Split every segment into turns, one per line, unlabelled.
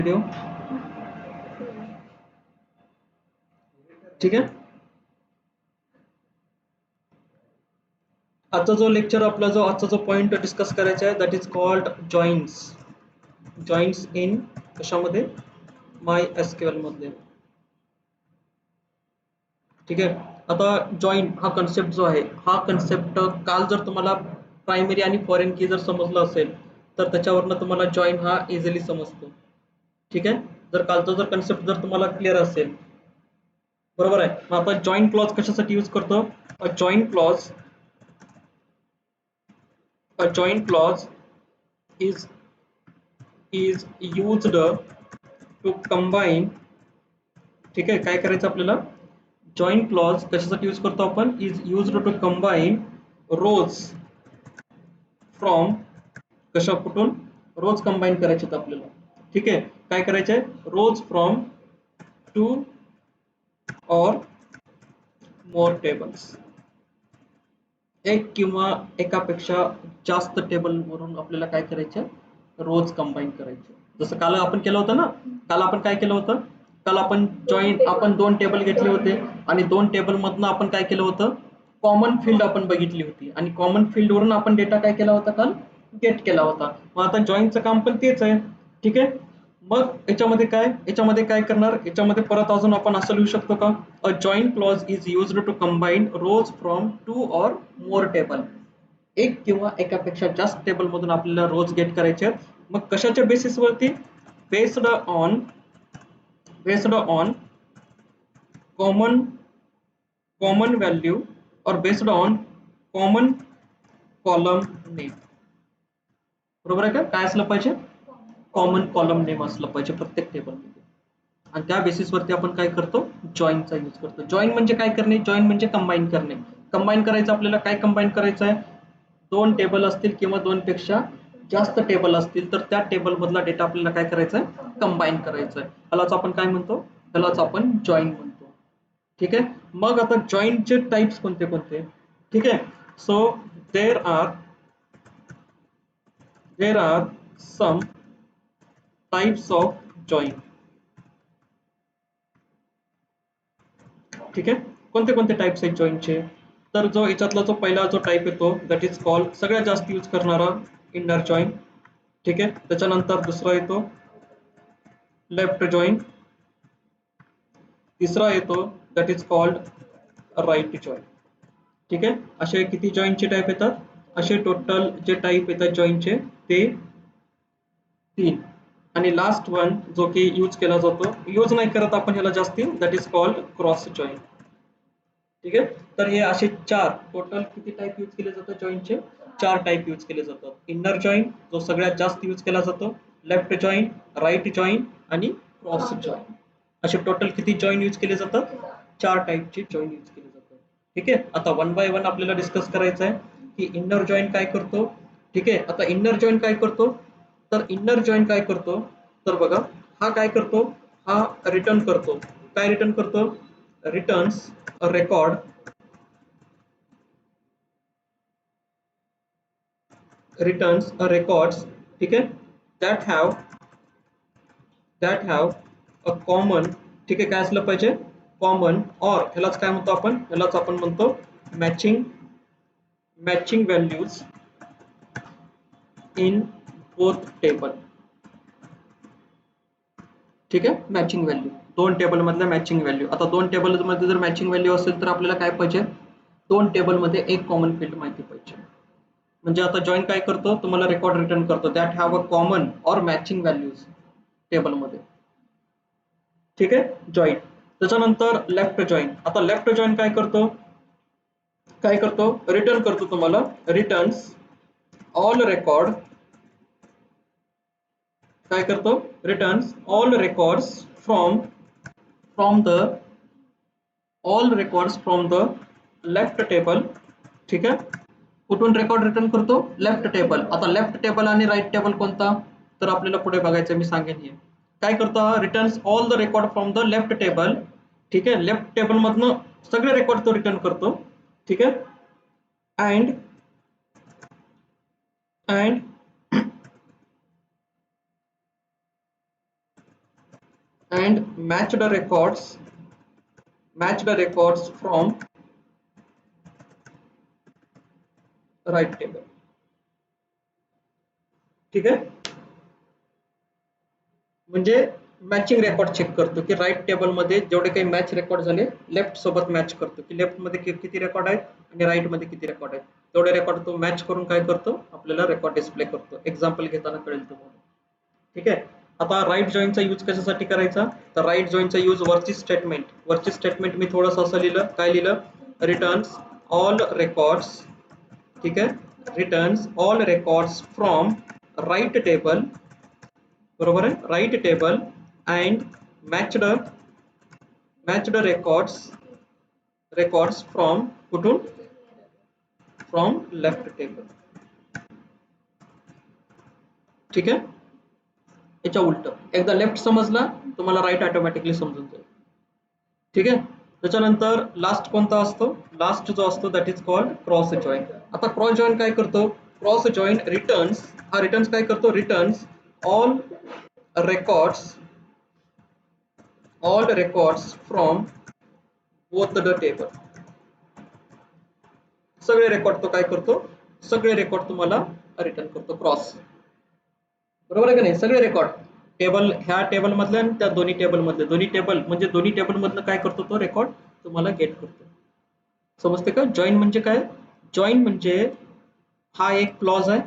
Video ठीक आहे. आजचा जो लेक्चर आपला जो आजचा जो पॉइंट डिस्कस करायचा आहे that is called joints in कशामध्ये माय एसक्यूएल मध्ये. ठीक आहे. आता जॉईंट हा कन्सेप्ट जो आहे हा कन्सेप्ट काल जर तुम्हाला प्रायमरी आणि फॉरेन की जर समजलं असेल तर त्याच्यावरनं तुम्हाला जॉईंट हा इझिली समजतो. ठीक आहे. जर कालचा जर कन्सेप्ट जर तुम्हाला क्लिअर असेल बरोबर आहे. मग आता जॉईंट क्लॉज कशासाठी यूज करतो. Joint clause a joint clause is used to combine. ठीक आहे. काय करायचं आपल्याला जॉईंट क्लॉज कशासाठी यूज करतो आपण is used to combine rows from कशा कुठून रोज कंबाईन करायचे आपल्याला. ठीक आहे. काय करायचे रोज फ्रॉम 2 or more tables. एक किंवा एकापेक्षा जास्त टेबल वरून आपल्याला काय करायचं रोज कंबाईन करायचे. जसं काल आपण केलं होतं ना. काल आपण काय केलं होतं काल आपण जॉईंट आपण 2 टेबल घेतले होते आणि 2 टेबल मधनं आपण काय केलं होतं कॉमन फील्ड आपण बघितली होती आणि कॉमन फील्ड वरून आपण डेटा काय केला होता काल गेट केला होता. मग आता जॉईंटचं काम पण तेच आहे. ठीक आहे. मग याच्यामध्ये काय करणार याच्यामध्ये परत अजून आपण असं लिहू शकतो का a joint clause is used to combine rows from 2 or more table. एक किंवा एकापेक्षा जास्त टेबल मधून आपल्याला रोज गेट करायचे. मग कशाच्या बेसिस वरती बेस्ड ऑन कॉमन व्हॅल्यू और based on common column name. बरोबर आहे का. काय असलं पाहिजे कॉमन कॉलम नेम असलं पाहिजे प्रत्येक टेबल मध्ये आणि त्या बेसिस वरती आपण काय करतो जॉईंटचा यूज करतो. जॉईंट म्हणजे काय करणे जॉईंट म्हणजे कंबाईन करणे. कंबाईन करायचं आपल्याला काय कंबाईन करायचं आहे 2 टेबल असतील किंवा 2 पेक्षा जास्त टेबल असतील तर त्या टेबल मधला डेटा आपल्याला काय करायचा आहे कंबाईन करायचा आहे. यालाच आपण काय म्हणतो यालाच आपण जॉईंट म्हणतो. ठीक आहे. मग आता जॉईंटचे टाइप्स कोणते कोणते. ठीक आहे. So there are some types of joint. ठीक आहे. कोणते कोणते टाइप्स आहेत जॉईंटचे तर जो याच्यातला जो पहिला जो टाइप येतो दॅट इज कॉल्ड सगळ्यात जास्त यूज करणारा इनर जॉईंट. ठीक आहे. त्याच्यानंतर दुसरा येतो लेफ्ट जॉईंट. तिसरा येतो that is called right joint. ठीक आहे. असे किती जॉईंटचे टाइप येतात असे टोटल जे टाइप येतात जॉईंटचे ते 3 आणि लास्ट वन जो की यूज केला जातो यूज नाही करत आपण ह्याला जास्ती that is called cross joint. ठीक आहे. तर हे असे 4 टोटल किती टाइप यूज केले जातात जॉईंटचे 4 टाइप यूज केले जातात. इनर जॉईंट जो सगळ्यात जास्त यूज केला जातो लेफ्ट जॉईंट राईट जॉईंट आणि क्रॉस जॉईंट. असे टोटल किती जॉईंट यूज केले जातात 4 टाइपचे जॉईंट यूज केले जातात. ठीक आहे. आता वन बाय वन आपल्याला डिस्कस करायचं आहे की इनर जॉईंट काय करतो. ठीक आहे. आता इनर जॉईंट काय करतो तर इनर जॉईंट काय करतो तर बघा हा काय करतो हा रिटर्न करतो. काय रिटर्न करतो returns a record returns a records. ठीक आहे. that have a common. ठीक आहे. काय असलं पाहिजे कॉमन और ह्यालाच काय म्हणतो आपण ह्यालाच आपण म्हणतो matching values in both table. ठीक आहे. मॅचिंग व्हॅल्यू 2 टेबल मधल्या मॅचिंग व्हॅल्यू. आता 2 टेबल मध्ये जर मॅचिंग व्हॅल्यू असेल तर आपल्याला काय पाहिजे 2 टेबल मध्ये एक कॉमन फील्ड माहिती पाहिजे. म्हणजे आता जॉईंट काय करतो तुम्हाला रेकॉर्ड रिटर्न करतो दॅट हॅव अ कॉमन और मॅचिंग व्हॅल्यूज टेबल मध्ये. ठीक आहे. जॉईंट. त्याच्यानंतर लेफ्ट जॉईंट. आता लेफ्ट जॉईंट काय करतो रिटर्न करतो तुम्हाला रिटर्न्स ऑल रेकॉर्ड. काय करतो returns all records from the all records from the left table. ठीक आहे. कुठून रेकॉर्ड रिटर्न करतो लेफ्ट टेबल. आता लेफ्ट टेबल आणि राईट टेबल कोणता तर आपल्याला पुढे बघायचं मी सांगेन. हे काय करतो returns all the record from the left table. ठीक आहे. लेफ्ट टेबल मधनं सगळे रेकॉर्ड तो रिटर्न करतो. ठीक आहे. And and match the records from right table. ठीक आहे, म्हणजे मॅचिंग रेकॉर्ड चेक करतो की राईट टेबल मध्ये जेवढे काही मॅच रेकॉर्ड झाले लेफ्ट सोबत मॅच करतो की लेफ्ट मध्ये किती रेकॉर्ड आहेत आणि राईट मध्ये किती रेकॉर्ड आहेत, तेवढे रेकॉर्ड तो मॅच करून काय करतो आपल्याला रेकॉर्ड डिस्प्ले करतो. एक्झाम्पल घेताना कळेल तुम्हाला. ठीक आहे, आता राईट जॉईनचा यूज कशासाठी करायचा, तर राईट जॉईनचा यूज वरची स्टेटमेंट मी थोडंसं असं लिहिलं, काय लिहिलं, रिटर्न्स ऑल रेकॉर्ड्स. ठीक आहे, returns all records from right table, बरोबर आहे, right table and matched records from कुठून, फ्रॉम लेफ्ट टेबल. ठीक आहे, याच्या उलट एकदा लेफ्ट समजला तुम्हाला राईट ऑटोमॅटिकली समजून जाईल. ठीक आहे, त्याच्यानंतर लास्ट कोणता असतो, लास्ट जो असतो that is called cross join. आता क्रॉस जॉईन काय करतो, क्रॉस जॉईन रिटर्न्स, हा रिटर्न्स काय करतो, returns all records from both the table. सगळे रेकॉर्ड तो काय करतो, सगळे रेकॉर्ड तुम्हाला रिटर्न करतो क्रॉस, बरोबर आहे का नाही, सगळे रेकॉर्ड टेबल, ह्या टेबल मधले आणि त्या दोन्ही टेबल मधले, दोन्ही टेबल म्हणजे दोन्ही टेबल मधलं काय करतो तो रेकॉर्ड तुम्हाला गेट करतो. समजते का, जॉईन म्हणजे काय, जॉईन म्हणजे हा एक क्लॉज आहे,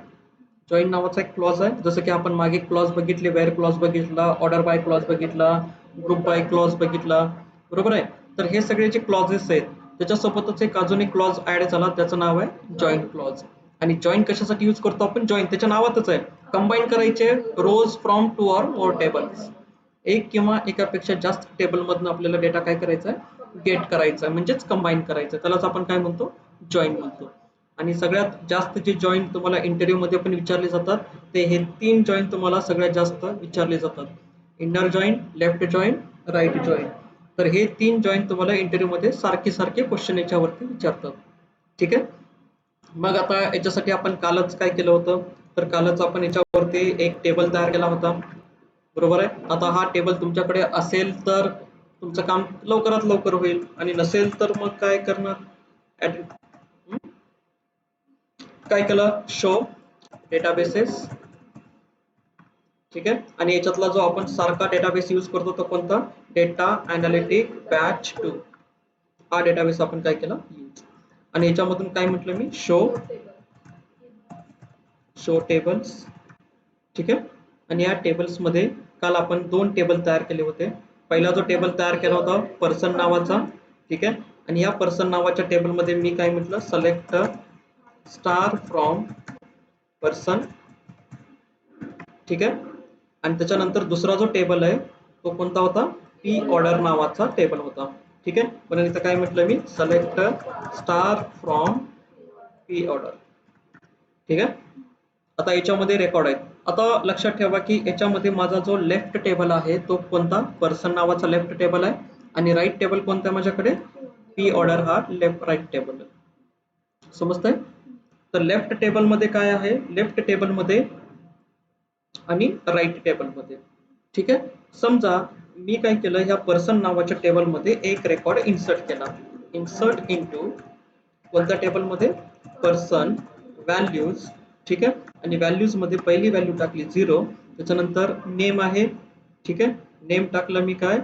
जॉईन नावाचा एक क्लॉज आहे, जसं की आपण मागे क्लॉज बघितले, वेअर क्लॉज बघितला, ऑर्डर बाय क्लॉज बघितला, ग्रुप बाय क्लॉज बघितला, बरोबर आहे. तर हे सगळे जे क्लॉजेस आहेत त्याच्यासोबतच एक अजून एक क्लॉज ऍड झाला, त्याचं नाव आहे जॉईन क्लॉज. आणि जॉईन कशासाठी यूज करतो आपण, जॉईन त्याच्या नावातच आहे, कंबाईन करायचे रोज फ्रॉम 2 or more टेबल्स, एक किंवा एकापेक्षा जास्त टेबल मधून आपल्याला डेटा काय करायचा आहे, गेट करायचा आहे, म्हणजेच कंबाईन करायचं, त्यालाच आपण काय म्हणतो, जॉईन म्हणतो. आणि सगळ्यात जास्त जे जॉईन तुम्हाला इंटरव्ह्यू मध्ये पण विचारले जातात ते हे 3 जॉईन तुम्हाला सगळ्यात जास्त विचारले जातात, inner join, left join, right join. तर हे 3 जॉईन तुम्हाला इंटरव्ह्यू मध्ये सारखे क्वेश्चन याच्यावरती विचारतात. ठीक आहे, मग आता याच्यासाठी आपण कालच काय केलं होतं, तर कालच आपण याच्यावरती एक टेबल तयार केला होता, बरोबर आहे. आता हा टेबल तुमच्याकडे असेल तर तुमचं काम लवकरात लवकर होईल आणि नसेल तर मग काय करणार, काय केलं, शो डेटाबेसेस. ठीक आहे, आणि याच्यातला जो आपण सारखा डेटाबेस यूज करतो तो कोणता, डेटा अनालिटिक बॅच 2, हा डेटाबेस आपण काय केला यूज. आणि याच्यामधून काय म्हटलं मी, शो टेबल्स. ठीक आहे, आणि या टेबल्स मध्ये काल आपण 2 टेबल तयार केले होते. पहिला जो टेबल तयार केला होता पर्सन नावाचा. ठीक आहे, आणि या पर्सन नावाच्या टेबल मध्ये मी काय म्हटलं, सिलेक्ट स्टार फ्रॉम पर्सन. ठीक आहे, आणि त्याच्यानंतर दुसरा जो टेबल आहे तो कोणता होता, पी ऑर्डर नावाचा टेबल होता. ठीक आहे, पण इथं काय म्हटलं मी, select star from P order. ठीक आहे, आता याच्यामध्ये रेकॉर्ड आहेत. आता लक्षात ठेवा की याच्यामध्ये माझा जो लेफ्ट टेबल आहे तो कोणता, पर्सन नावाचा लेफ्ट टेबल आहे, आणि राईट टेबल कोणता आहे माझ्याकडे, पी ऑर्डर हा लेफ्ट राईट टेबल आहे. समजतंय, तर लेफ्ट टेबल मध्ये काय आहे, लेफ्ट टेबल मध्ये आणि राईट टेबल मध्ये. ठीक आहे, समजा मी काय केलं, ह्या पर्सन नावाच्या टेबल मध्ये एक रेकॉर्ड इन्सर्ट केला, इन्सर्ट इनटू कोणत्या टेबल मध्ये, पर्सन व्हॅल्यूज. ठीक आहे, आणि व्हॅल्यूज मध्ये पहिली व्हॅल्यू टाकली 0, त्याच्यानंतर नेम आहे. ठीक आहे, नेम टाकलं मी काय,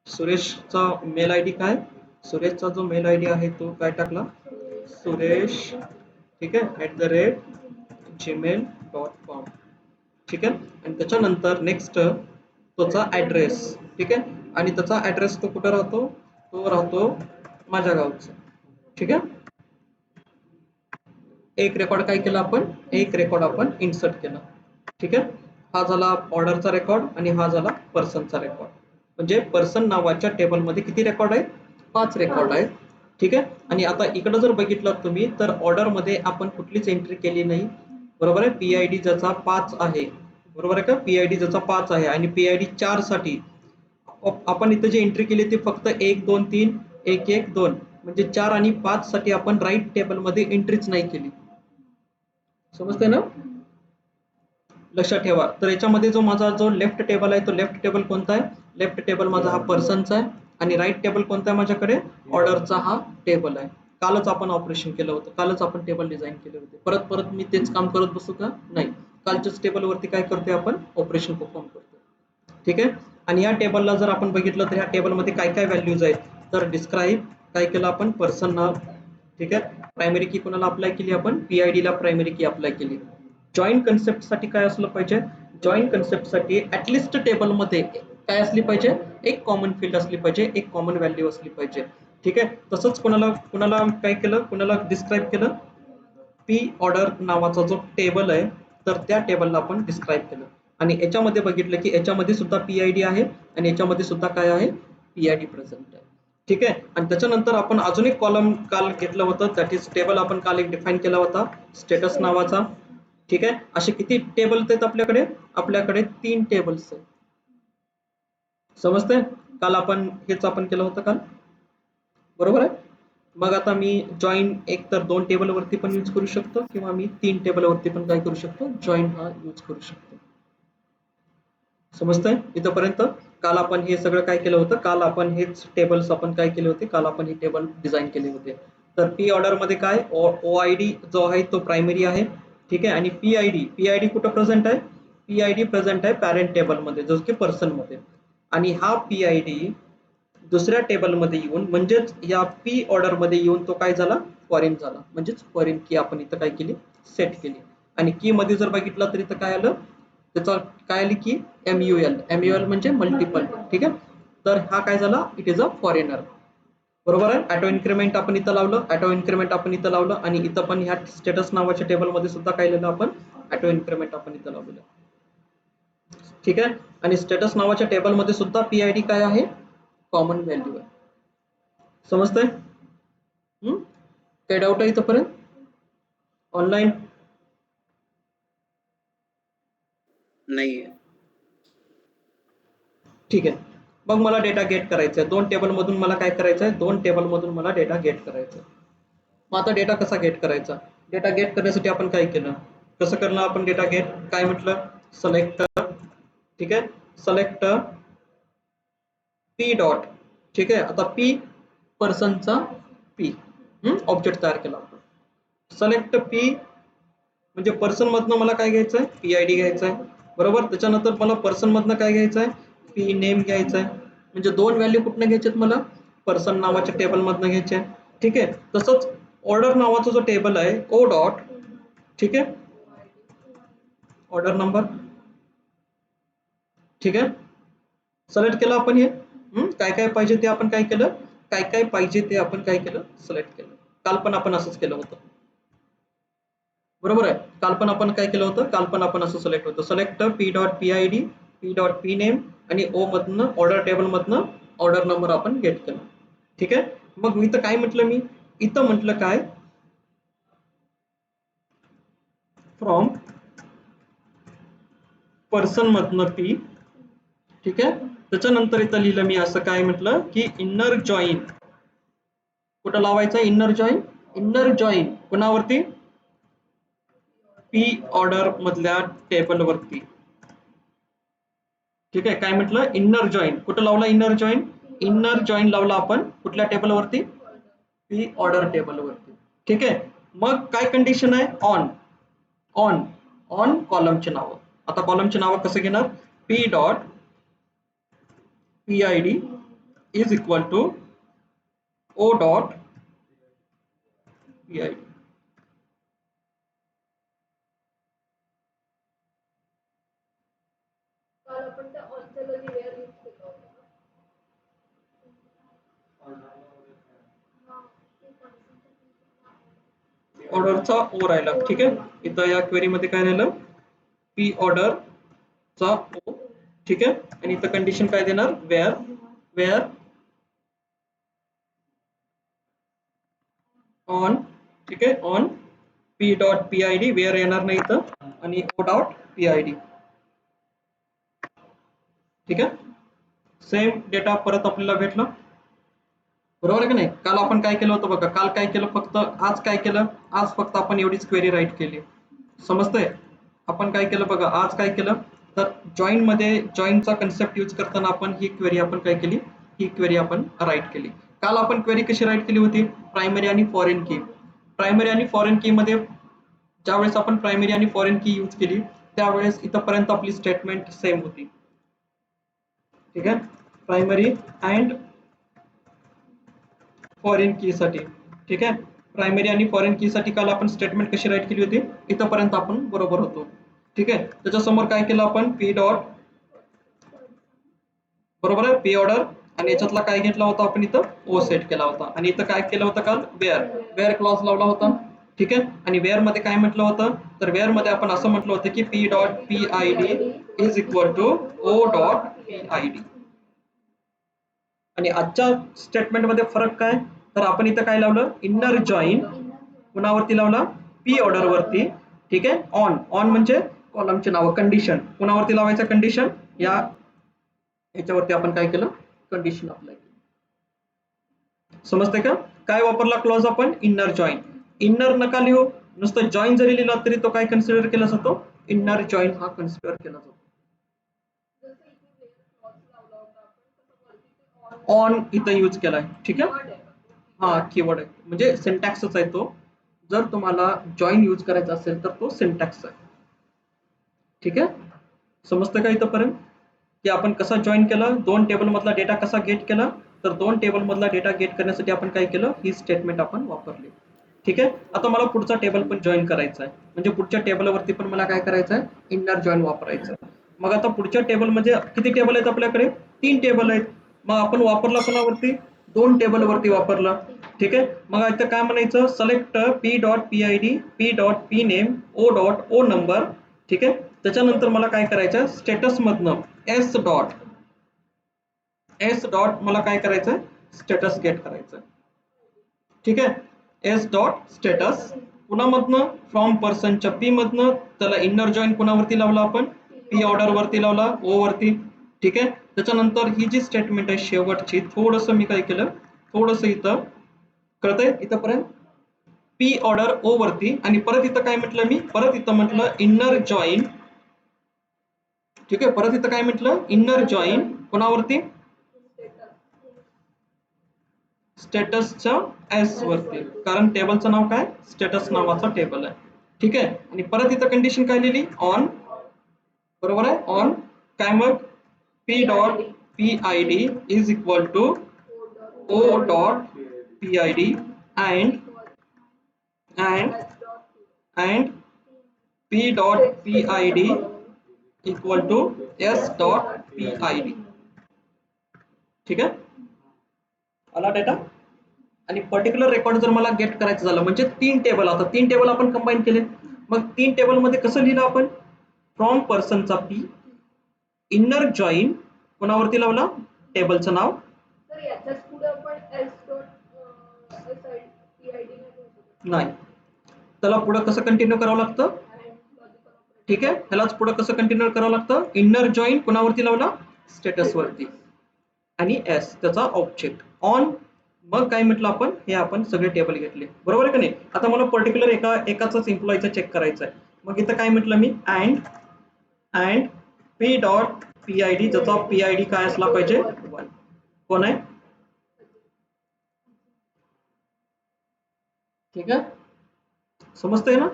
सुरेशचा मेल आयडी काय, सुरेशचा जो मेल आयडी आहे तो काय टाकला, सुरेश. ठीक आहे, @gmail.com. ठीक आहे, आणि त्याच्यानंतर नेक्स्ट त्याचा ऍड्रेस. ठीक आहे, आणि त्याचा ऍड्रेस तो कुठं राहतो, तो राहतो माझ्या गावचा. ठीक आहे, एक रेकॉर्ड काय केला आपण, एक रेकॉर्ड आपण इन्सर्ट केला. ठीक आहे, हा झाला ऑर्डरचा रेकॉर्ड आणि हा झाला पर्सनचा रेकॉर्ड. म्हणजे पर्सन नावाच्या टेबलमध्ये किती रेकॉर्ड आहेत, 5 रेकॉर्ड आहेत. ठीक आहे, आणि आता इकडे जर बघितलं तुम्ही तर ऑर्डर मध्ये आपण कुठलीच एंट्री केली नाही, बरोबर आहे. पीआयडी ज्याचा 5 आहे, बरोबर आहे का, पीआयडी ज्याचा 5 आहे आणि पीआयडी 4 साठी आपण इथे जे एंट्री केली ती फक्त 1 2 3 1 1 2, म्हणजे 4 आणि 5 साठी आपण राईट टेबल मध्ये एंट्रीच नाही केली. समजते ना, लक्षात ठेवा. तर याच्यामध्ये जो माझा जो लेफ्ट टेबल आहे तो लेफ्ट टेबल कोणता आहे? लेफ्ट टेबल माझा हा पर्सनचा आहे आणि राईट टेबल कोणता आहे माझ्याकडे? ऑर्डरचा हा टेबल आहे. कालच आपण ऑपरेशन केलं होतं, कालच आपण टेबल डिझाईन केले होते. परत परत मी तेच काम करत बसू का? नाही. कालच्याच टेबलवरती काय करतोय आपण? ऑपरेशन परफॉर्म करतो. ठीक आहे. आणि या टेबलला जर आपण बघितलं तर ह्या टेबलमध्ये काय काय व्हॅल्यूज आहेत? तर डिस्क्राईब काय केलं आपण? पर्सन नाव. ठीक आहे. प्रायमरी की कोणाला अप्लाय केली आपण? PID ला प्रायमरी की अप्लाय केली. जॉईन कन्सेप्टसाठी काय असलं पाहिजे? जॉईन कन्सेप्टसाठी ऍटलिस्ट टेबलमध्ये काय असली पाहिजे? एक कॉमन फील्ड असली पाहिजे, एक कॉमन व्हॅल्यू असली पाहिजे. ठीक आहे. तसंच कोणाला काय केलं? कोणाला डिस्क्राईब केलं? पी ऑर्डर नावाचा जो टेबल आहे तर त्या टेबलला आपण डिस्क्राईब केलं आणि याच्यामध्ये बघितलं की याच्यामध्ये सुद्धा PID आहे आणि याच्यामध्ये सुद्धा काय आहे? PID प्रेझेंट आहे. ठीक आहे. आणि त्याच्यानंतर आपण अजून एक कॉलम काल घेतलं होतं, दॅट इज टेबल आपण काल एक डिफाईन केला होता, स्टेटस नावाचा. ठीक आहे. असे किती टेबल आहेत आपल्याकडे? आपल्याकडे 3 टेबल्स आहेत. समजतंय? काल आपण हेच आपण केलं होतं काल, बरोबर आहे. मग आता मी जॉईन एक तर 2 टेबलवरती पण यूज करू शकतो किंवा मी 3 टेबलवरती पण काय करू शकतो? जॉईन हा यूज करू शकतो. समजतंय इथपर्यंत? काल आपण हे सगळं काय केलं होतं? काल आपण हेच टेबल्स आपण काय केले होते? काल आपण हे टेबल डिझाईन केले होते. तर पी ऑर्डर मध्ये काय? OID जो आहे तो प्रायमरी आहे. ठीक आहे. आणि PID कुठं प्रेझेंट आहे? PID प्रेझेंट आहे पॅरेंट टेबलमध्ये, जसं की पर्सन मध्ये. आणि हा PID दुसऱ्या टेबलमध्ये येऊन म्हणजेच या पी ऑर्डरमध्ये येऊन तो काय झाला? फॉरेन झाला. म्हणजेच फॉरेन की आपण इथं काय केली? सेट केली. आणि की मध्ये जर बघितलं तर इथं काय आलं? त्याचा काय आली की MUL म्हणजे मल्टिपल. ठीक आहे. तर हा काय झाला? It is a foreigner. बरोबर आहे. ऑटो इन्क्रीमेंट आपण इथं लावलं आणि इथं पण ह्या स्टेटस नावाच्या टेबलमध्ये सुद्धा काय लिहिलं आपण? ऑटो इन्क्रीमेंट आपण इथं लावलेलं. ठीक आहे. आणि स्टेटस नावाच्या टेबलमध्ये सुद्धा PID काय आहे? कॉमन व्हॅल्यू आहे. समजतंय? काही डाऊट आहे इथंपर्यंत? ऑनलाईन
नाहीये.
ठीक आहे. मग मला डेटा गेट करायचा आहे. 2 टेबलमधून मला काय करायचं आहे? 2 टेबलमधून मला डेटा गेट करायचा आहे. मग आता डेटा कसा गेट करायचा? डेटा गेट करण्यासाठी आपण काय केलं? कसं करणार आपण डेटा गेट? काय म्हटलं? सिलेक्ट. ठीक आहे. Select P dot. ठीक आहे. आता पी पर्सनचा पी ऑब्जेक्ट तयार केला आपण. सिलेक्ट पी म्हणजे पर्सन मधनं मला काय घ्यायचं आहे? PID घ्यायचं आहे. बरोबर. त्याच्यानंतर मला पर्सन मधनं काय घ्यायचं आहे? पी नेम घ्यायचं आहे. म्हणजे 2 व्हॅल्यू कुठनं घ्यायच्यात मला? पर्सन नावाच्या टेबल मधनं घ्यायचे. ठीक आहे. तसंच ऑर्डर नावाचा जो टेबल आहे ओ डॉट. ठीक आहे. Order number. ठीक आहे. सिलेक्ट केलं आपण हे. काय काय पाहिजे ते आपण काय केलं? काय काय पाहिजे ते आपण काय केलं? सिलेक्ट केलं. काल पण आपण असंच केलं होतं. बरोबर आहे. काल पण आपण काय केलं होतं? काल पण आपण असं सिलेक्ट होतं. Select P dot PID, P dot P name आणि ओ मधनं ऑर्डर टेबल मधनं ऑर्डर नंबर आपण गेट केला. ठीक आहे. मग इथं काय म्हटलं मी? इथं म्हटलं काय? फ्रॉम पर्सन मधनं पी. ठीक आहे. त्याच्यानंतर इथं लिहिलं मी असं काय म्हटलं की इन्नर जॉईन. कुठं लावायचं? इन्नर जॉईन कुणावरती? पी ऑर्डर मधल्या टेबल वरती. ठीक आहे. काय म्हटलं? Inner join. कुठं लावला इन्नर जॉईन? इन्नर जॉईन लावला आपण कुठल्या टेबल वरती? पी ऑर्डर टेबल वरती. ठीक आहे. मग काय कंडिशन आहे? ऑन कॉलमची नावं. आता कॉलमची नावं कसं घेणार? P dot PID is equal to O dot PID. ऑर्डरचा ओ राहिला. ठीक आहे. इथं या क्वेरी मध्ये काय राहिलं? पी ऑर्डर चा ओ. ठीक आहे. आणि इथं कंडिशन काय देणार? Where on. ठीक आहे. On P dot PID where येणार नाही इथं आणि ओ डॉट PID. ठीक आहे. सेम डेटा परत आपल्याला भेटला. बरोबर आहे की नाही? काल आपण काय केलं होतं बघा? काल काय केलं? फक्त आज काय केलं? आज फक्त आपण एवढीच क्वेरी राईट केली. समजतंय? आपण काय केलं बघा, आज काय केलं तर जॉईन मध्ये जॉईनचा कन्सेप्ट यूज करताना आपण ही क्वेरी आपण काय केली, ही क्वेरी आपण राईट केली. काल आपण क्वेरी कशी राईट केली होती, प्रायमरी आणि फॉरेन की. प्रायमरी आणि फॉरेन की मध्ये ज्यावेळेस आपण प्रायमरी आणि फॉरेन की यूज केली त्यावेळेस इथपर्यंत आपली स्टेटमेंट सेम होती. ठीक आहे, प्रायमरी अँड फॉरेन की साठी. ठीक आहे, प्रायमरी आणि फॉरेन की साठी काल आपण स्टेटमेंट कशी राईट केली होती, इथपर्यंत आपण बरोबर होतो. ठीक आहे, त्याच्यासमोर काय केलं आपण, पी डॉट, बरोबर आहे, पी ऑर्डर, आणि याच्यातला काय घेतला होता आपण इथं, ओ सेट केला होता. आणि इथं काय केलं होतं काल, वेअर क्लॉज लावला होता. ठीक आहे, आणि वेअर मध्ये काय म्हटलं होतं, तर वेअर मध्ये आपण असं म्हटलं होतं की P dot P I D is equal to O dot P I D. आणि आजच्या स्टेटमेंट मध्ये फरक काय, तर आपण इथं काय लावलं, इनर जॉईन कुणावरती लावला, पी ऑर्डर वरती. ठीक आहे, ऑन म्हणजे कॉलमचे नाव, कंडिशन कुणावरती लावायचं, कंडिशन या याच्यावरती आपण काय केलं, कंडिशन अप्लाय केली. समजते का, काय वापरला क्लॉज आपण, इनर जॉईन. इनर नका लिहू, नुसतं जॉईन जरी लिहिला तरी तो काय कन्सिडर केला जातो, इनर जॉईन हा कन्सिडर केला जातो. ऑन इथं यूज केलाय. ठीक आहे, हा कीवर्ड आहे, म्हणजे सिंटॅक्सच आहे तो. जर तुम्हाला जॉईन यूज करायचा असेल तर तो सिंटॅक्स आहे. ठीक आहे, समजतं का इथंपर्यंत, की आपण कसा जॉईन केला, दोन टेबल मधला डेटा कसा गेट केला, तर दोन टेबल मधला डेटा गेट करण्यासाठी आपण काय केलं, ही स्टेटमेंट आपण वापरली. ठीक आहे, आता मला पुढचा टेबल पण जॉईन करायचा आहे, म्हणजे पुढच्या टेबलवरती पण मला काय करायचं आहे, इनर जॉईन वापरायचं आहे. मग आता पुढच्या टेबल मध्ये किती टेबल आहेत आपल्याकडे, 3 टेबल आहेत. मग आपण वापरला कोणावरती, 2 टेबल वरती वापरला. ठीक आहे, मग इथं काय म्हणायचं, select P dot P I D, P dot P name, O dot O number. ठीक आहे, त्याच्यानंतर मला काय करायचं, स्टेटस मधनं एस डॉट मला काय करायचं, स्टेटस गेट करायचं. ठीक आहे, एस डॉट स्टेटस, कुणामधनं, फ्रॉम पर्सनच्या पी मधनं. त्याला इनर जॉईन कुणावरती लावला आपण, पी ऑर्डर वरती लावला, ओ वरती. ठीक आहे, त्याच्यानंतर ही जी स्टेटमेंट आहे शेवटची, थोडस मी काय केलं, थोडस इथं कळतंय इथंपर्यंत, पी ऑर्डर ओ वरती, आणि परत इथं काय म्हटलं मी, परत इथं म्हटलं इनर जॉईन. ठीक आहे, परत इथं काय म्हटलं, इनर जॉईन कुणावरती, स्टेटसच्या एस वरती, कारण टेबलचं नाव काय, स्टेटस नावाचा टेबल आहे. ठीक आहे, आणि परत इथं कंडिशन काय लिहिली, ऑन, बरोबर आहे, ऑन काय, मग P dot P I D is equal to O dot P I D and and P dot P I D equal to S dot P I D. ठीक आहे, आला डेटा. आणि पर्टिक्युलर रेकॉर्ड जर मला gate करायचं झालं, म्हणजे 3 table, आता 3 टेबल आपण कंबाईन केले. मग 3 टेबल मध्ये कसं लिहिलं आपण, फ्रॉम पर्सनचा पी, इनर जॉईन कोणावरती लावला, टेबलचं नाव. नाही, त्याला पुढे कसं कंटिन्यू करावं लागतं. ठीक आहे, ह्यालाच पुढे कसं कंटिन्यू करावं लागतं, इनर जॉईन कोणावरती लावला, स्टेटस वरती, आणि एस त्याचा ऑब्जेक्ट, ऑन. मग काय म्हटलं आपण, हे आपण सगळे टेबल घेतले, बरोबर आहे का नाही. आता मला पर्टिक्युलर एकाच एम्प्लॉईचा चेक करायचा आहे. मग इथं काय म्हटलं मी, and P dot P I D, ज्याचा पी आय डी काय असला पाहिजे, 1. कोण आहे, ठीक आहे, समजतंय ना.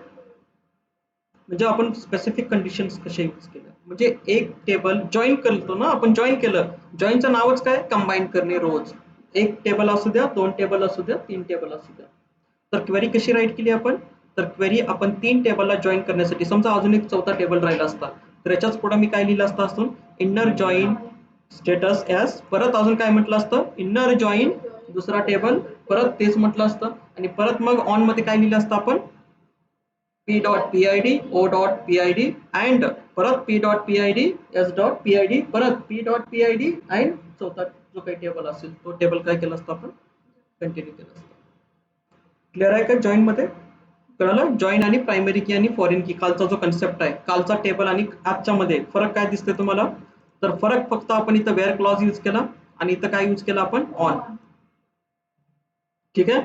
म्हणजे आपण स्पेसिफिक कंडिशन्स कशा यूज केल्या, म्हणजे एक टेबल जॉईन करतो ना आपण, जॉईन केलं, जॉईनचं नावच काय, कंबाईन करणे रोज. एक टेबल असू द्या, 2 टेबल असू द्या, 3 टेबल असू द्या. तर क्वेरी कशी राईट केली आपण, तर क्वेरी आपण 3 टेबलला जॉईन करण्यासाठी, समजा अजून एक चौथा टेबल राहिला असता, तर याच्याच पुढे मी काय लिहिलं असतं, असून इनर जॉईन स्टेटस एस, परत अजून काय म्हटलं असतं, इनर जॉईन दुसरा टेबल, परत तेच म्हटलं असतं, आणि परत मग ऑन मध्ये काय लिहिलं असतं आपण, P dot P I D, O dot P I D and परत P dot P I D, S dot P I D, परत P dot P I D and चौथा जो काही टेबल असेल तो टेबल काय केला असतं आपण, कंटिन्यू केलं असतं. क्लिअर आहे का जॉईन मध्ये, कळलं, जॉईन आणि प्रायमरी की आणि फॉरेन की कालचा जो कन्सेप्ट आहे, कालचा टेबल आणि आजच्या मध्ये फरक काय दिसतोय तुम्हाला, तर फरक फक्त आपण इथं वेअर क्लॉज यूज केला, आणि इथं काय यूज केला आपण, ऑन. ठीक आहे,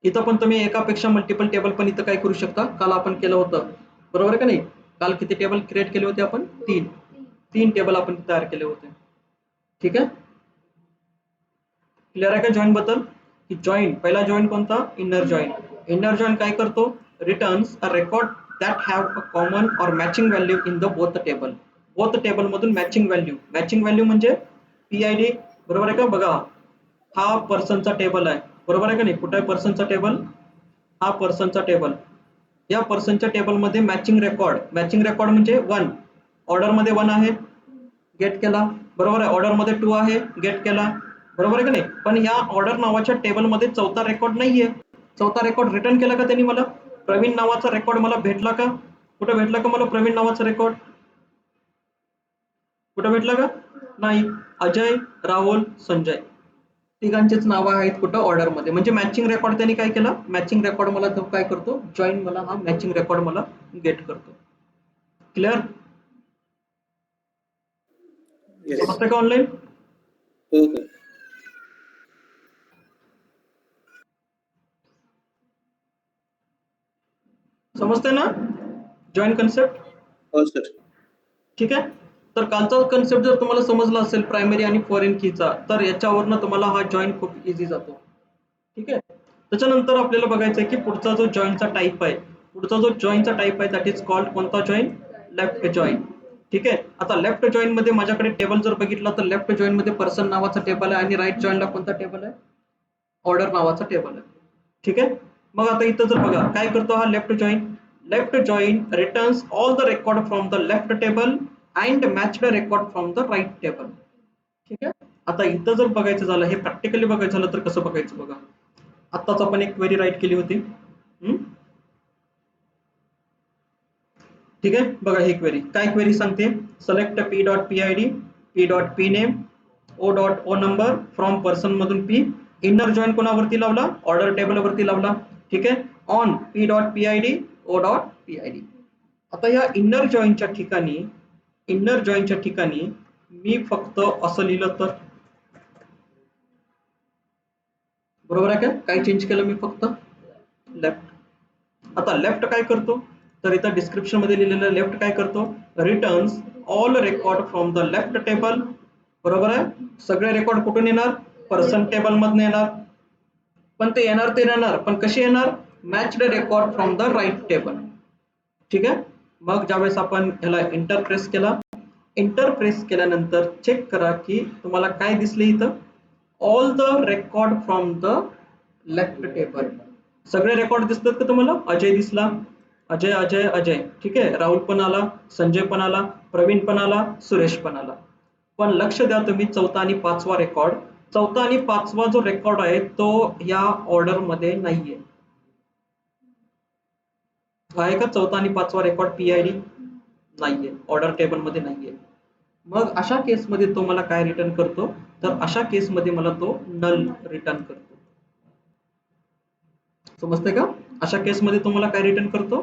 इथं पण तुम्ही एकापेक्षा मल्टिपल टेबल पण इथं काय करू शकता, काल आपण केलं होतं, बरोबर आहे का नाही? काल किती टेबल क्रिएट केले होते आपण? 3 टेबल आपण तयार केले होते. ठीक आहे, क्लिअर आहे का जॉईन बद्दल? की जॉईन, पहिला जॉईन कोणता? Inner join. इनर जॉईन काय करतो? Returns a record that have a common or matching value in the both table. Both table मधून मॅचिंग व्हॅल्यू म्हणजे PID. बरोबर आहे का? बघा, हा पर्सनचा टेबल आहे, बरोबर आहे का नाही? कुठे आहे पर्सनचा टेबल? हा पर्सनचा टेबल. या पर्सनच्या टेबलमध्ये मॅचिंग रेकॉर्ड म्हणजे 1 ऑर्डर मध्ये 1 आहे, गेट केला. बरोबर आहे, ऑर्डर मध्ये 2 आहे, गेट केला. बरोबर आहे का नाही? पण या ऑर्डर नावाच्या टेबलमध्ये चौथा रेकॉर्ड नाहीये. चौथा रेकॉर्ड रिटर्न केला का त्यांनी मला? प्रवीण नावाचा रेकॉर्ड मला भेटला का? कुठे भेटला का मला प्रवीण नावाचा रेकॉर्ड? कुठे भेटला का? नाही. अजय, राहुल, संजय तिघांचेच नावं आहेत कुठं? ऑर्डर मध्ये. म्हणजे मॅचिंग रेकॉर्ड त्यांनी काय केला? मॅचिंग रेकॉर्ड मला तो काय करतो? जॉईन मला हा मॅचिंग रेकॉर्ड मला गेट करतो. क्लिअर?
येस.
समजतंय का ऑनलाईन?
हो हो.
समजतंय ना जॉईन कन्सेप्ट?
हो सर.
ठीक आहे, तर कालचा कन्सेप्ट जर तुम्हाला समजला असेल प्रायमरी आणि फॉरेन कीचा, तर याच्यावरनं तुम्हाला हा जॉईन खूप इझी जातो. ठीक आहे, त्याच्यानंतर आपल्याला बघायचं आहे की पुढचा जो जॉईनचा टाईप आहे, दॅट इज कॉल्ड कोणता जॉईन? Left join. ठीक आहे, आता लेफ्ट जॉईन मध्ये माझ्याकडे टेबल जर बघितला तर लेफ्ट जॉईन मध्ये पर्सन नावाचा टेबल आहे आणि राईट जॉईनला कोणता टेबल आहे? ऑर्डर नावाचा टेबल आहे. ठीक आहे, मग आता इथं जर बघा काय करतो हा left join returns all the record from the left table and match the record from the right table. ठीक आहे, आता इथं जर बघायचं झालं, हे प्रॅक्टिकली बघायचं झालं तर कसं बघायचं बघा. आत्ताच आपण एक क्वेरी राईट केली होती. ठीक आहे, बघा ही क्वेरी काय क्वेरी सांगते? Select p.pid, p.pname, o number from person मधून p. इनर जॉईन कोणावरती लावला? ऑर्डर टेबल वरती लावला. ठीक आहे, ऑन p.pid, o.pid. आता या इनर जॉईनच्या ठिकाणी मी फक्त असं लिहिलं तर बरोबर आहे का? काय चेंज केलं मी? फक्त लेफ्ट. आता लेफ्ट काय करतो? तर इथं डिस्क्रिप्शन मध्ये लिहिलेलं लेफ्ट काय करतो? Returns all record from the left table. बरोबर आहे, सगळे रेकॉर्ड कुठून येणार? पर्सन टेबल मधून येणार. पण ते येणार पण कसे येणार? Match the record from the right table. ठीक आहे, मग ज्यावेळेस आपण ह्याला एंटर प्रेस केल्यानंतर चेक करा की तुम्हाला काय दिसले इथं? All the record from the left table. सगळे रेकॉर्ड दिसतात का तुम्हाला? अजय दिसला, अजय. ठीक आहे, राहुल पण आला, संजय पण आला, प्रवीण पण आला, सुरेश पण आला. पण लक्ष द्या तुम्ही, चौथा आणि पाचवा जो रेकॉर्ड आहे तो या ऑर्डर मध्ये नाहीये. आहे का चौथा आणि पाचवा रेकॉर्ड PID? नाहीये, ऑर्डर टेबल मध्ये नाहीये. मग अशा केसमध्ये तो मला काय रिटर्न करतो? तर अशा केसमध्ये मला तो नल रिटर्न करतो. समजते का? अशा केसमध्ये तुम्हाला काय रिटर्न करतो?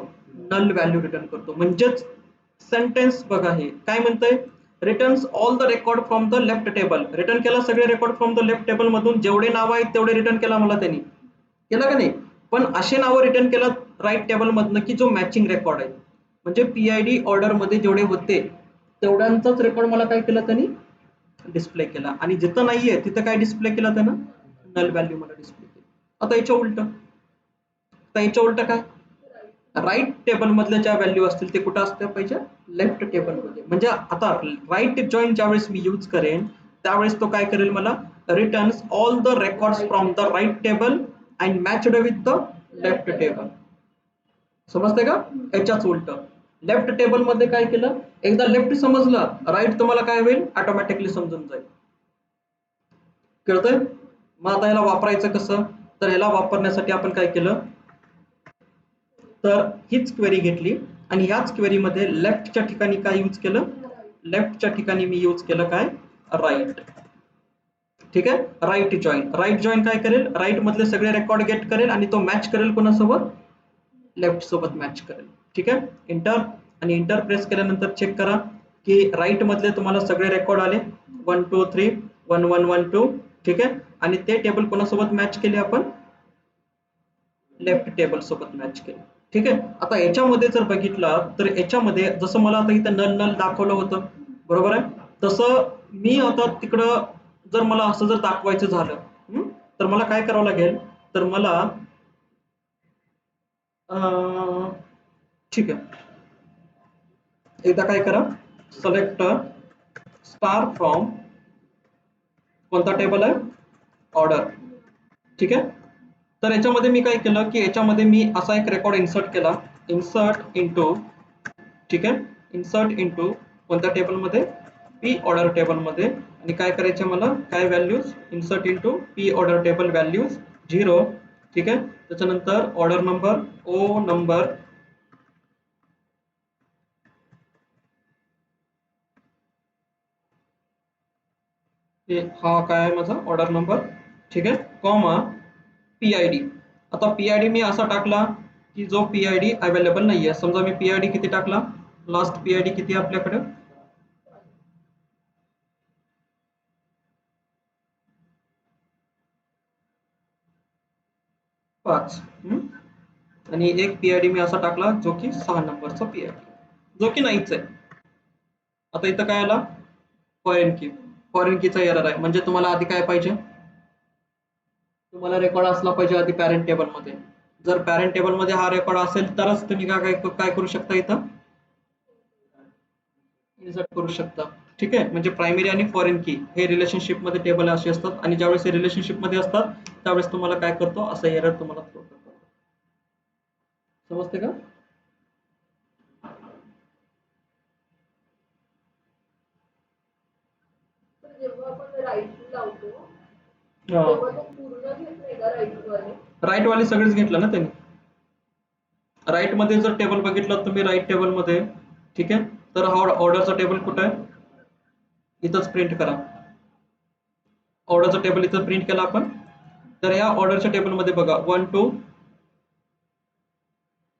नल व्हॅल्यू रिटर्न करतो. म्हणजेच सेंटेन्स बघा, हे काय म्हणतंय? Returns all the record from the left table. Return केला सगळे record from the left table मधून, जेवढे नाव आहेत तेवढे रिटर्न केला मला त्यांनी. केला का नाही? पण असे नावं रिटर्न केलं राईट टेबल मधनं की जो मॅचिंग रेकॉर्ड आहे. म्हणजे PID ऑर्डर मध्ये जेवढे होते तेवढ्यांचाच रेकॉर्ड मला काय केलं त्यांनी? डिस्प्ले केला. आणि जिथं नाहीये तिथं काय डिस्प्ले केला त्यानं? नल व्हॅल्यू मला डिस्प्ले केली. आता याच्या उलट काय? राईट टेबल मधल्या ज्या व्हॅल्यू असतील ते कुठं असल्या पाहिजे? लेफ्ट टेबल मध्ये. म्हणजे आता राईट जॉईन ज्यावेळेस मी यूज करेन त्यावेळेस तो काय करेल? मला returns all the records from the right table and matched with the left table. समजते का? याच्याच उलट लेफ्ट टेबल मध्ये काय केलं? एकदा लेफ्ट समजलं, राईट तुम्हाला काय होईल? ऑटोमॅटिकली समजून जाईल. कळतंय? मग आता याला वापरायचं कसं? तर याला वापरण्यासाठी आपण काय केलं? तर हीच क्वेरी घेतली आणि ह्याच क्वेरी मध्ये लेफ्टच्या ठिकाणी काय यूज केलं? लेफ्टच्या ठिकाणी मी यूज केलं काय? राईट. ठीक आहे, राईट जॉईन काय करेल? राईट मधले सगळे रेकॉर्ड गेट करेल आणि तो मॅच करेल कोणासोबत? लेफ्ट सोबत मॅच करेल. ठीक आहे, एंटर प्रेस केल्यानंतर चेक करा की राईट मधले तुम्हाला सगळे रेकॉर्ड आले 1 2 3 1 1 1 2. ठीक आहे, आणि ते टेबल कोणासोबत मॅच केले आपण? लेफ्ट टेबल सोबत मॅच केले. ठीक आहे. आता याच्यामध्ये जर बघितलं तर याच्यामध्ये जसं मला आता इथं नल नल दाखवलं होतं, बरोबर आहे, तसं मी आता तिकडं जर मला असं जर दाखवायचं झालं, तर मला काय करावं लागेल, तर मला ठीक आहे, एकदा काय करा, सिलेक्ट स्टार फ्रॉम कोणता टेबल आहे, ऑर्डर. ठीक आहे. तर याच्यामध्ये मी काय केलं की याच्यामध्ये मी असा एक रेकॉर्ड इन्सर्ट केला, इन्सर्ट इंटू, ठीक आहे, इन्सर्ट इंटू कोणत्या टेबलमध्ये, पी ऑर्डर टेबलमध्ये. आणि काय करायचे मला, काय values, insert into P order table values 0. ठीक आहे. त्याच्यानंतर ऑर्डर नंबर, ओ नंबर, हा काय आहे माझा ऑर्डर नंबर. ठीक आहे. Comma P I D. आता पी आय डी मी असा टाकला की जो पी आय डी अवेलेबल नाही आहे. समजा मी पी आय डी किती टाकला, लास्ट पी आय डी किती आहे आपल्याकडे, 5. आणि एक पी आय डी मी असा टाकला जो की 6 नंबरचा पी आय डी, जो की नाहीच आहे. आता इथं काय आला, फॉरेन की, फॉरेन कीचा एरर आहे. म्हणजे तुम्हाला आधी काय पाहिजे, तुम्हाला रेकॉर्ड असला पाहिजे आधी पॅरेंट टेबलमध्ये. जर पॅरेंट टेबलमध्ये हा रेकॉर्ड असेल तरच तुम्ही काय काय काय करू शकता, इथं इन्सर्ट करू शकता. ठीक आहे. म्हणजे प्रायमरी आणि फॉरेन की हे रिलेशनशिप मध्ये टेबल असे असतात, आणि ज्यावेळेस हे रिलेशनशिप मध्ये असतात त्यावेळेस तुम्हाला काय करतो, असं एरर तुम्हाला थ्रो करतो. समजते का?
तर जेव्हा आपण राईट लावतो
हा,
तेव्हा तो पूर्ण घेत नाही का राईट वाले?
राईट वाले सगळेच घेतलं ना त्यांनी. राईट मध्ये जर टेबल बघितलं तुम्ही, राईट टेबल मध्ये, ठीक आहे, तर हा ऑर्डरचा टेबल कुठं आहे, इथंच प्रिंट करा. ऑर्डरचा टेबल इथं प्रिंट केला आपण. तर या ऑर्डरच्या टेबलमध्ये बघा 1 2,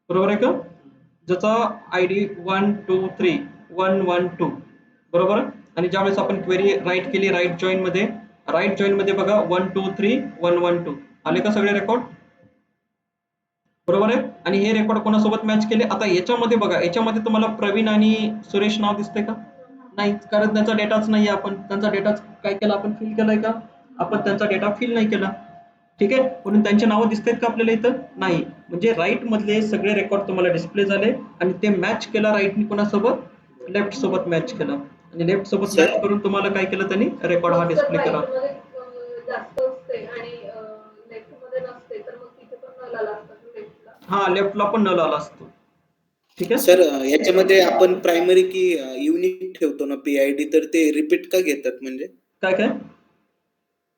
बरोबर आहे का, ज्याचा आय डी 1 2 3 1 1 2, बरोबर आहे. आणि ज्यावेळेस आपण क्वेरी राईट केली राईट जॉईन मध्ये, राईट जॉईन मध्ये बघा 1 2 3 1 1 2 आले का सगळे रेकॉर्ड, बरोबर आहे. आणि हे रेकॉर्ड कोणासोबत मॅच केले, आता याच्यामध्ये बघा, याच्यामध्ये तुम्हाला प्रवीण आणि सुरेश नाव दिसतंय का, नाही, कारण त्यांचा डेटाच नाही. आपण त्यांचा डेटा काय केला, आपण फिल केलाय का, आपण त्यांचा डेटा फिल नाही केला. ठीक आहे. म्हणून त्यांची नावं दिसतात का आपल्याला इथं, नाही. म्हणजे राईट मधले सगळे रेकॉर्ड तुम्हाला डिस्प्ले झाले, आणि ते मॅच केला राईटनी कोणासोबत, लेफ्ट सोबत मॅच केला. आणि लेफ्ट सोबत
सर
मॅच करून तुम्हाला काय केलं त्यांनी, रेकॉर्ड हा
मग जर
डिस्प्ले केला.
राईट मध्ये जास्त असते आणि लेफ्ट मध्ये नसते तर मग तिथे पण नल आला असता लेफ्टला.
हा, लेफ्टला पण नल आला असतो. ठीक आहे.
सर याच्यामध्ये आपण प्रायमरी की युनिक ठेवतो ना पीआयडी, तर ते रिपीट का घेतात, म्हणजे
काय काय,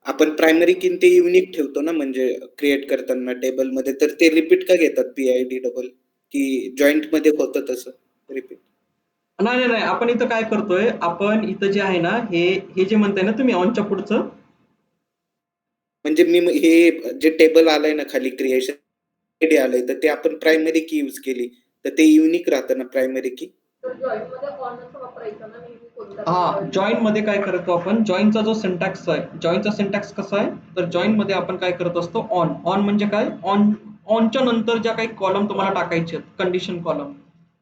आपण प्रायमरी की ते युनिक ठेवतो ना, म्हणजे क्रिएट करताना टेबल मध्ये, तर ते रिपीट का घेतात पीआयडी डबल, की जॉईंट मध्ये होतं तसं रिपीट?
नाही नाही नाही, आपण इथं काय करतोय, आपण इथं जे आहे ना, हे हे जे म्हणताय ना तुम्ही ऑनच्या पुढचं,
म्हणजे मी हे जे टेबल आलंय ना खाली क्रिएशन आयडी आलंय, तर ते आपण प्रायमरी की यूज केली तर ते युनिक राहतं ना प्रायमरी की.
तर जॉईन मध्ये ऑनच वापरायचा ना नेहमी कोणता
हा,
पण
जॉईन मध्ये काय करतो आपण, जॉईनचा जो सिंटॅक्स आहे, जॉईनचा सिंटॅक्स कसा आहे, तर जॉईन मध्ये आपण काय करत असतो, ऑन. ऑन म्हणजे काय, ऑन, ऑनच्या नंतर ज्या काही कॉलम तुम्हाला टाकायचे आहेत, कंडिशन कॉलम,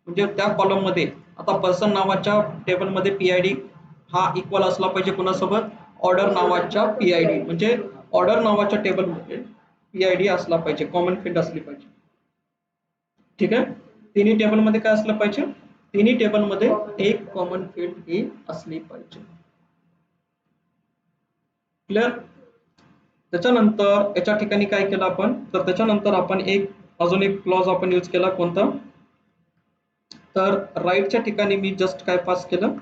म्हणजे त्या कॉलम मध्ये आता पर्सन नावाच्या टेबलमध्ये पीआयडी हा इक्वल असला पाहिजे कोणासोबत, ऑर्डर नावाच्या पीआयडी, म्हणजे ऑर्डर नावाच्या टेबलमध्ये पीआयडी असला पाहिजे, कॉमन फील्ड असली पाहिजे. ठीक आहे. तिन्ही टेबलमध्ये काय असलं पाहिजे, तिन्ही टेबलमध्ये एक कॉमन फील्ड ही असली पाहिजे. क्लिअर. त्याच्यानंतर याच्या ठिकाणी काय केलं आपण, तर त्याच्यानंतर आपण एक अजून एक क्लॉज आपण यूज केला, कोणता, तर राईटच्या ठिकाणी मी जस्ट काय पास केलं,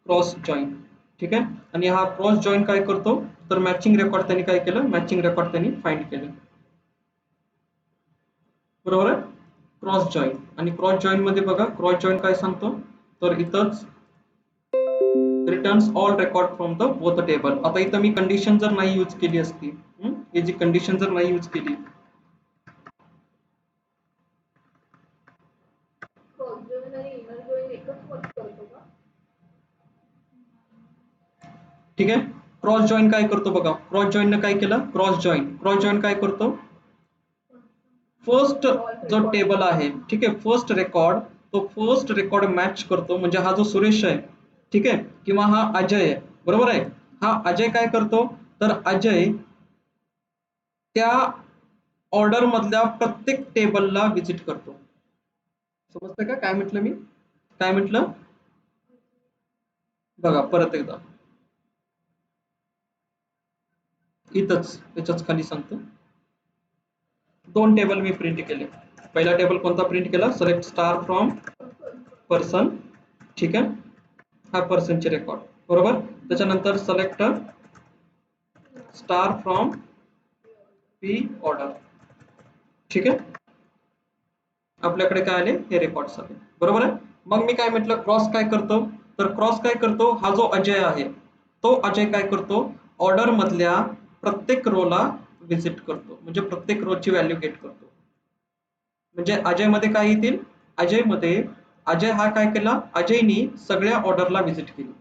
क्रॉस जॉईन. ठीक आहे. आणि हा क्रॉस जॉईन काय करतो, तर मॅचिंग रेकॉर्ड त्यांनी काय केलं, मॅचिंग रेकॉर्ड त्यांनी फाइंड केले, बरोबर आहे. Cross join. आणि क्रॉस जॉईन मध्ये बघा, क्रॉस जॉईन काय सांगतो, तर इथंच returns all record from the both table. आता इथं मी कंडिशन जर नाही यूज केली असती, ही जी कंडिशन जर नाही यूज केली,
क्रॉस जॉईन आणि इनर जॉईन एकच वर्क करतो का?
ठीक आहे. क्रॉस जॉईन काय करतो बघा, क्रॉस जॉईन काय केलं, क्रॉस जॉईन काय करतो, फर्स्ट जो टेबल आहे, ठीक आहे, फर्स्ट रेकॉर्ड, तो फर्स्ट रेकॉर्ड मॅच करतो. म्हणजे हा जो सुरेश आहे, ठीक आहे, किंवा हा अजय आहे, बरोबर आहे. हा अजय काय करतो, तर अजय त्या ऑर्डर मधल्या प्रत्येक टेबलला व्हिजिट करतो. समजतं का काय म्हटलं मी, काय म्हटलं बघा परत एकदा, इथंच याच्याच खाली सांगतो. 2 टेबल मी प्रिंट केले. पहिला टेबल कोणता प्रिंट केला, सिलेक्ट स्टार फ्रॉम पर्सन, ठीक आहे, हा पर्सनचे रेकॉर्ड, बरोबर. त्याच्यानंतर select star from P order, ठीक आहे. आपल्याकडे काय आले, हे रेकॉर्ड्स आले, बरोबर आहे. मग मी काय म्हटलं, क्रॉस काय करतो, तर क्रॉस काय करतो, हा जो अजय आहे तो अजय काय करतो, ऑर्डर मधल्या प्रत्येक रोला व्हिजिट करतो. म्हणजे प्रत्येक रोची व्हॅल्यू गेट करतो. म्हणजे अजय मध्ये काय येतील, अजय मध्ये अजय हा काय केला, अजयनी सगळ्या ऑर्डरला व्हिजिट केली.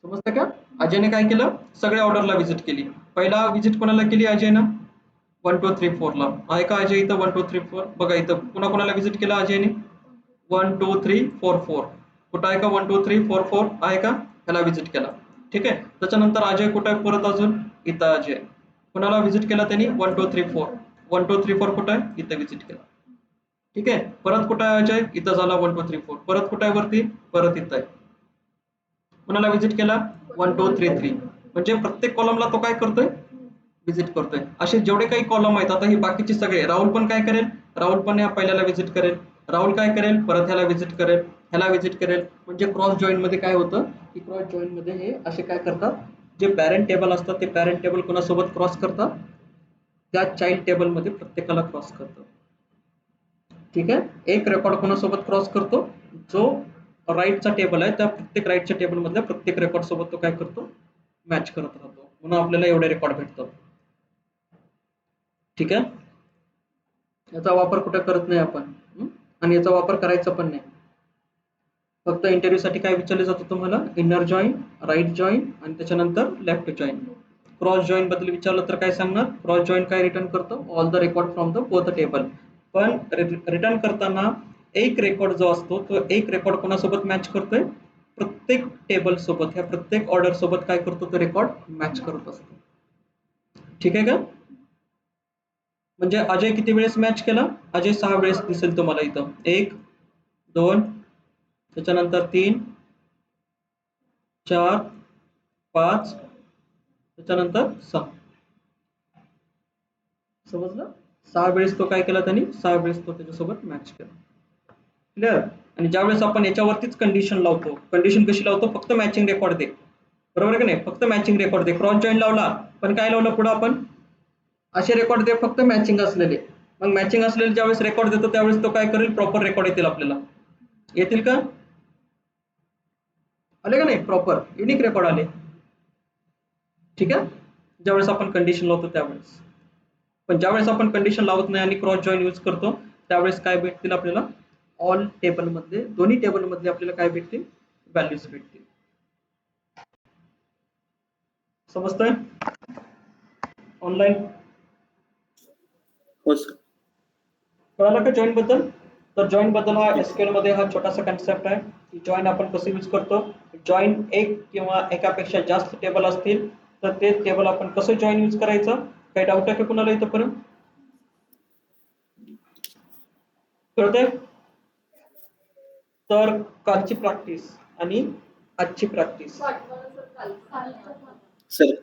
समजतं का, अजयने काय केलं, सगळ्या ऑर्डरला व्हिजिट केली. पहिला व्हिजिट कोणाला केली, अजयनं 1 2 3 4 ला. आहे का अजय इथं 1 2 3 4, बघा इथं कोणाकोणाला व्हिजिट केला अजयने, 1 2 3 4 4. कुठं आहे का 1 2 3 4 4 आहे का, ह्याला व्हिजिट केला, ठीक आहे. त्याच्यानंतर अजय कुठं आहे, परत अजून इथं अजय कोणाला व्हिजिट केला त्यांनी, 1 2 3 4, 1 2 3 4 कुठं आहे, इथं व्हिजिट केला, ठीक आहे. परत कुठं आहे अजय, इथं झाला 1 2 3 4, परत कुठं आहे वरती, परत इथं आहे. कोणाला व्हिजिट केला, 1 2 3 3. म्हणजे प्रत्येक कॉलमला तो काय करतोय, व्हिजिट करतोय. असे जेवढे काही कॉलम आहेत, आता हे बाकीचे सगळे, राहुल पण काय करेल, राहुल पण या पहिल्याला व्हिजिट करेल, राहुल काय करेल, परत ह्याला व्हिजिट करेल, ह्याला व्हिजिट करेल. म्हणजे क्रॉस जॉईन मध्ये काय होतं, की क्रॉस जॉईन मध्ये हे असे काय करतात, जे पॅरेंट टेबल असतात ते पॅरेंट टेबल कोणासोबत क्रॉस करतात, त्या चाइल्ड टेबल मध्ये प्रत्येकाला क्रॉस करतात, ठीक आहे. एक रेकॉर्ड कोणासोबत क्रॉस करतो, जो राईटचा टेबल आहे त्या प्रत्येक राईटच्या टेबल मधल्या प्रत्येक रेकॉर्ड सोबत तो काय करतो, मॅच करत राहतो. म्हणून आपल्याला एवढे रेकॉर्ड भेटतात, ठीक आहे. याचा वापर कुठे करत नाही आपण, आणि याचा वापर करायचा पण नाही. फक्त इंटरव्ह्यू साठी काय विचारले जातं तुम्हाला, इनर जॉईन, राईट जॉईन आणि त्याच्यानंतर लेफ्ट जॉईन. क्रॉस जॉईन बद्दल विचारलं तर काय सांगणार, क्रॉस जॉईन काय रिटर्न करतो, all the record from the both table. पण रिटर्न करताना एक रेकॉर्ड जो असतो तो एक रेकॉर्ड कोणासोबत मॅच करतोय, प्रत्येक टेबल सोबत, ह्या प्रत्येक ऑर्डर सोबत काय करतो तो रेकॉर्ड मॅच करत असतो, ठीक आहे का. म्हणजे अजय किती वेळेस मॅच केला, अजय 6 वेळेस दिसेल तुम्हाला इथं, 1 2 त्याच्यानंतर 3 4 5 त्याच्यानंतर 6. समजलं, 6 वेळेस तो काय केला त्यांनी, 6 वेळेस तो त्याच्यासोबत मॅच केला, क्लिअर. आणि ज्यावेळेस आपण याच्यावरतीच कंडिशन लावतो, कंडिशन कशी लावतो, फक्त मॅचिंग रेकॉर्ड दे, बरोबर की नाही, फक्त मॅचिंग रेकॉर्ड दे. क्रॉस जॉईन लावला पण काय लावलं पुढे आपण, असे रेकॉर्ड दे फक्त मॅचिंग असलेले. मग मॅचिंग असलेले ज्यावेळेस रेकॉर्ड देतो त्यावेळेस तो काय करेल, प्रॉपर रेकॉर्ड येतील आपल्याला, येतील का, आले का नाही, प्रॉपर युनिक रेकॉर्ड आले, ठीक आहे. ज्यावेळेस आपण कंडिशन लावतो त्यावेळेस. पण ज्यावेळेस आपण कंडिशन लावत नाही आणि क्रॉस जॉईन यूज करतो त्यावेळेस काय भेटतील आपल्याला, ऑल टेबल मधले, दोन्ही टेबल मधले आपल्याला काय भेटतील, व्हॅल्यूज भेटतील. समजतंय ऑनलाईन,
हो सर.
कळालं का जॉईन बद्दल. तर जॉईन बद्दल हा एसक्यूएल मध्ये हा छोटासा कन्सेप्ट आहे की जॉईन आपण कसं यूज करतो. जॉईन एक किंवा एकापेक्षा जास्त टेबल असतील तर ते टेबल आपण कसं जॉईन यूज करायचं, काही डाऊट आहे का कुणाला इथंपर्यंत, कळतंय. तर कालची प्रॅक्टिस आणि आजची प्रॅक्टिस,
सर